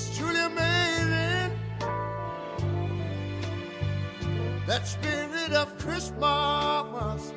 It's truly amazing, that spirit of Christmas.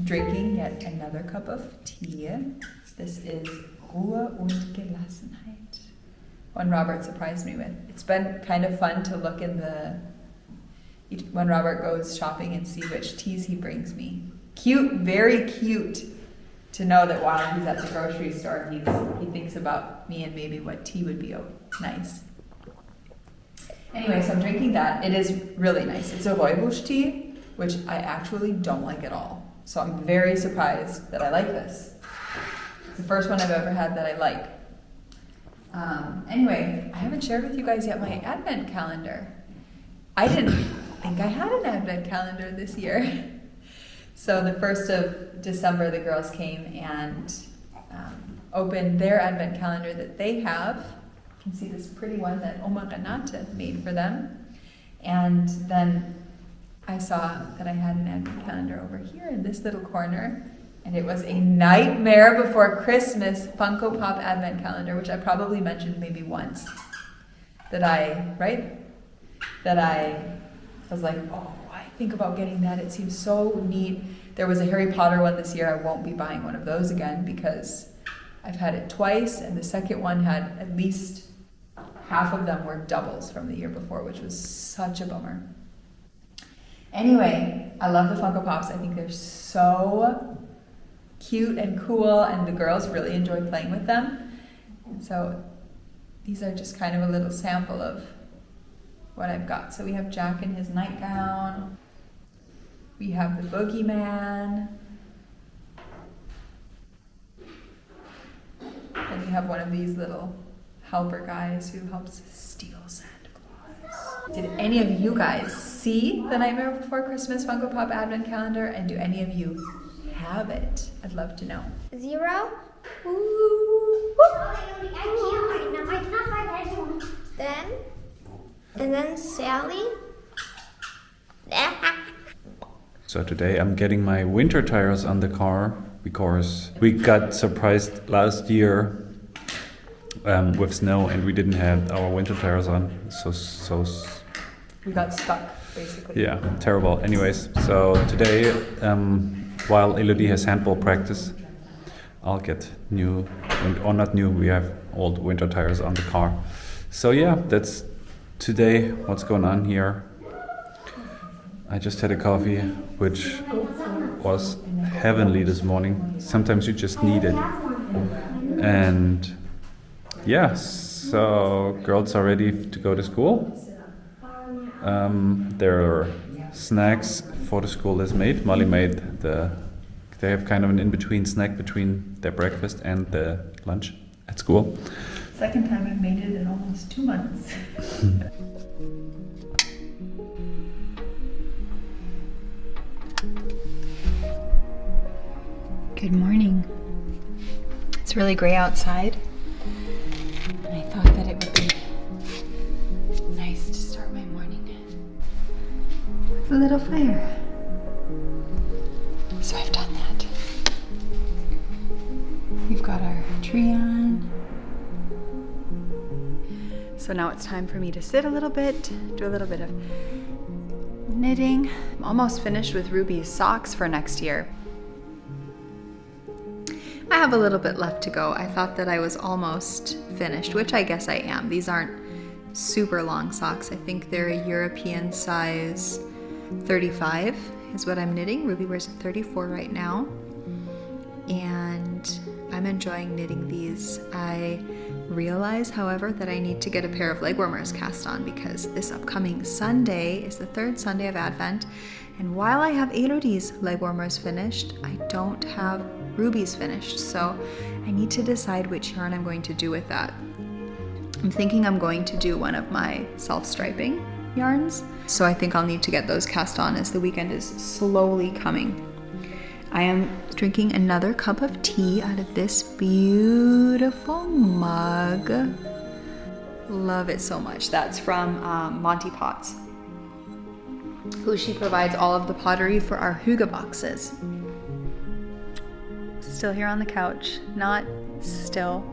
Drinking yet another cup of tea. This is Ruhe und Gelassenheit. One Robert surprised me with. It's been kind of fun to look in when Robert goes shopping and see which teas he brings me. Cute, very cute to know that while he's at the grocery store, he thinks about me and maybe what tea would be nice. Anyway, so I'm drinking that. It is really nice. It's a rooibos tea, which I actually don't like at all. So I'm very surprised that I like this. It's the first one I've ever had that I like. Anyway, I haven't shared with you guys yet my advent calendar. I didn't think I had an advent calendar this year. So the 1st of December, the girls came and opened their advent calendar that they have. You can see this pretty one that Oma Renate made for them. And then I saw that I had an advent calendar over here in this little corner, and it was a Nightmare Before Christmas Funko Pop advent calendar, which I probably mentioned maybe once. That I was like, oh, I think about getting that. It seems so neat. There was a Harry Potter one this year. I won't be buying one of those again because I've had it twice, and the second one had at least half of them were doubles from the year before, which was such a bummer. Anyway, I love the Funko Pops. I think they're so cute and cool, and the girls really enjoy playing with them. And so these are just kind of a little sample of what I've got. So we have Jack in his nightgown. We have the boogeyman. And we have one of these little helper guys who helps steal Santa Claus. Did any of you guys see the Nightmare Before Christmas Funko Pop Advent Calendar? And do any of you have it? I'd love to know. 0. Then, and then Sally. So today I'm getting my winter tires on the car because we got surprised last year with snow and we didn't have our winter tires on. So We got stuck, basically. yeah, terrible. Anyways, so today while Elodie has handball practice, I'll get new, or not new, we have old winter tires on the car. So yeah, that's today what's going on here. I just had a coffee, which was heavenly this morning. Sometimes you just need it. And yeah, so girls are ready to go to school. There are snacks for the school is made. Molly made they have kind of an in-between snack between their breakfast and the lunch at school. Second time I've made it in almost 2 months. Good morning. It's really gray outside, and I thought that it would be nice to start my morning with a little fire. So I've done that. We've got our tree on. So now it's time for me to sit a little bit, do a little bit of knitting. I'm almost finished with Ruby's socks for next year. I have a little bit left to go. I thought that I was almost finished, which I guess I am. These aren't super long socks. I think they're a European size 35 is what I'm knitting. Ruby wears a 34 right now. And I'm enjoying knitting these. I realize, however, that I need to get a pair of leg warmers cast on because this upcoming Sunday is the third Sunday of Advent. And while I have Elodie's leg warmers finished, I don't have Ruby's finished. So I need to decide which yarn I'm going to do with that. I'm thinking I'm going to do one of my self-striping yarns. So I think I'll need to get those cast on as the weekend is slowly coming. I am drinking another cup of tea out of this beautiful mug. Love it so much. That's from Monty Potts, who she provides all of the pottery for our hygge boxes. Still here on the couch, not still.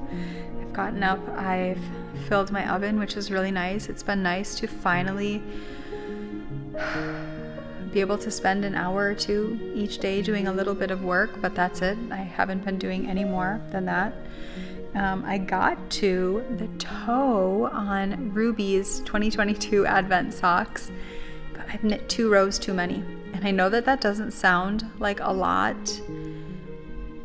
I've gotten up, I've filled my oven, which is really nice. It's been nice to finally be able to spend an hour or two each day doing a little bit of work, but that's it. I haven't been doing any more than that. I got to the toe on Ruby's 2022 Advent socks, but I've knit 2 rows too many. And I know that that doesn't sound like a lot,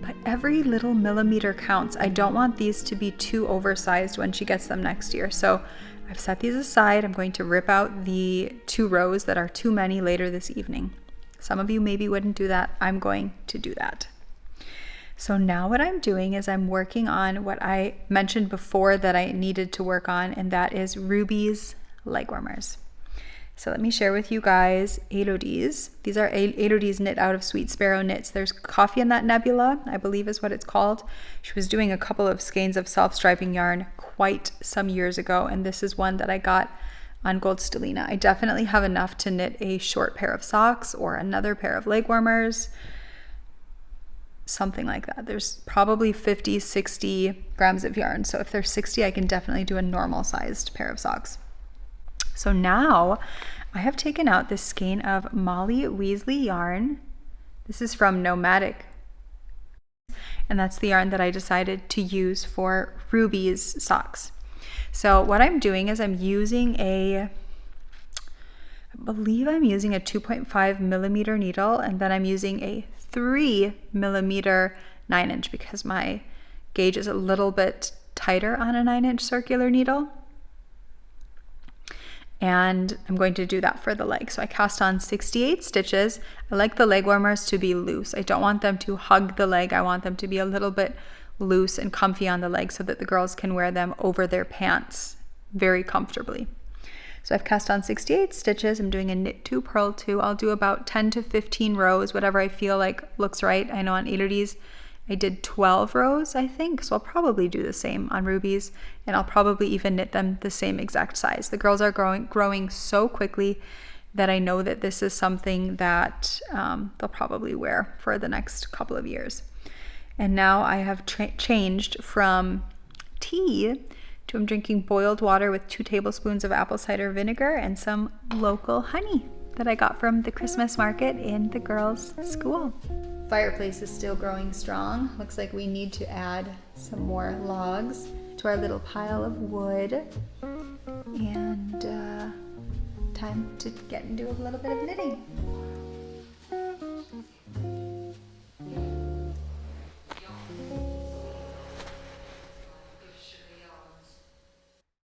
but every little millimeter counts. I don't want these to be too oversized when she gets them next year. So I've set these aside. I'm going to rip out the 2 rows that are too many later this evening. Some of you maybe wouldn't do that. I'm going to do that. So now what I'm doing is I'm working on what I mentioned before that I needed to work on, and that is Ruby's leg warmers. So let me share with you guys Elodie's. These are Elodie's knit out of Sweet Sparrow knits. There's Coffee in That Nebula, I believe is what it's called. She was doing a couple of skeins of self-striping yarn quite some years ago, and this is one that I got on Gold Stellina. I definitely have enough to knit a short pair of socks or another pair of leg warmers, something like that. There's probably 50, 60 grams of yarn. So if there's 60, I can definitely do a normal sized pair of socks. So now I have taken out this skein of Molly Weasley yarn. This is from Nomadic. And that's the yarn that I decided to use for Ruby's socks. So what I'm doing is I'm using I believe I'm using a 2.5 millimeter needle, and then I'm using a 3 millimeter 9-inch because my gauge is a little bit tighter on a 9-inch circular needle. And I'm going to do that for the leg. So I cast on 68 stitches. I like the leg warmers to be loose. I don't want them to hug the leg. I want them to be a little bit loose and comfy on the leg so that the girls can wear them over their pants very comfortably. So I've cast on 68 stitches. I'm doing a knit 2, purl 2. I'll do about 10 to 15 rows, whatever I feel like looks right. I know on Elodie's I did 12 rows, I think, so I'll probably do the same on Ruby's, and I'll probably even knit them the same exact size. The girls are growing so quickly that I know that this is something that they'll probably wear for the next couple of years. And now I have changed from tea to I'm drinking boiled water with 2 tablespoons of apple cider vinegar and some local honey that I got from the Christmas market in the girls' school. Fireplace is still growing strong. Looks like we need to add some more logs to our little pile of wood. And time to get into a little bit of knitting.